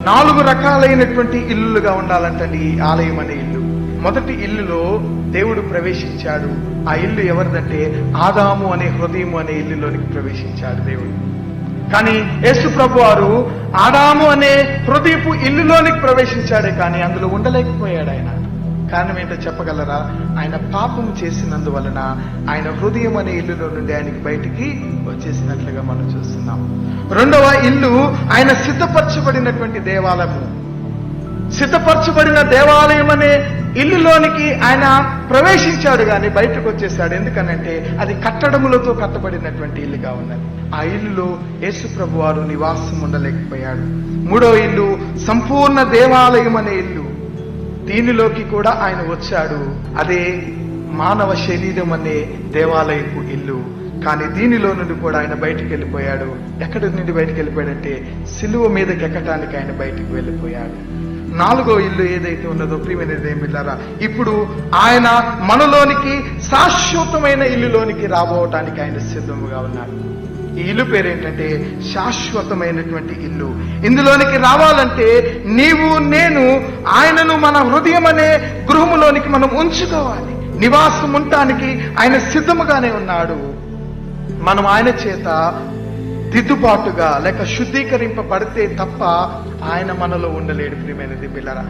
4 రకాలైనటువంటి ఇల్లులుగా ఉండాలంటండి ఈ ఆలయం అనే ఇల్లు. మొదటి ఇల్లులో దేవుడు ప్రవేశించాడు. ఆ ఇల్లు ఎవరిదంటే ఆదాము అనే హృదయము అనే ఇల్లులోనికి ప్రవేశించాడు దేవుడు. కానీ యేసు ప్రభు వారు ఆదాము అనే హృదయపు ఇల్లులోనికి ప్రవేశించాడే కానీ అందులో ఉండలేకపోయాడు ఆయన. కారణం ఏంటో చెప్పగలరా? ఆయన పాపము చేసినందువలన ఆయన హృదయం అనే ఇల్లులో నుండి ఆయనకి బయటికి వచ్చేసినట్లుగా మనం చూస్తున్నాం. రెండవ ఇల్లు ఆయన సిద్ధపరచబడినటువంటి దేవాలయము. సిద్ధపరచబడిన దేవాలయం అనే ఇల్లులోనికి ఆయన ప్రవేశించాడు కానీ బయటకు వచ్చేసాడు. ఎందుకనంటే అది కట్టడములతో కట్టబడినటువంటి ఇల్లుగా ఉన్నది. ఆ ఇల్లులో యేసు ప్రభు వారు నివాసం ఉండలేకపోయాడు. మూడో ఇల్లు సంపూర్ణ దేవాలయం అనే ఇల్లు. దీనిలోకి కూడా ఆయన వచ్చాడు. అదే మానవ శరీరం అనే దేవాలయపు ఇల్లు. కానీ దీనిలో నుండి కూడా ఆయన బయటికి వెళ్ళిపోయాడు. ఎక్కడి నుండి బయటికి వెళ్ళిపోయాడంటే సిలువ మీదకి ఎక్కటానికి ఆయన బయటికి వెళ్ళిపోయాడు. నాలుగో ఇల్లు ఏదైతే ఉన్నదో ప్రియమైనది ఏమిల్లారా, ఇప్పుడు ఆయన మనలోనికి శాశ్వతమైన ఇల్లులోనికి రాబోవటానికి ఆయన సిద్ధముగా ఉన్నాడు. ఈ ఇల్లు పేరేంటంటే శాశ్వతమైనటువంటి ఇల్లు. ఇందులోనికి రావాలంటే నీవు నేను ఆయనను మన హృదయం అనే గృహములోనికి మనం ఉంచుకోవాలి. నివాసం ఉండటానికి ఆయన సిద్ధముగానే ఉన్నాడు. మనం ఆయన చేత దిద్దుబాటుగా లేక శుద్ధీకరింపబడితే తప్ప ఆయన మనలో ఉండలేడు. ప్రియమైనది బిళ్ళరా,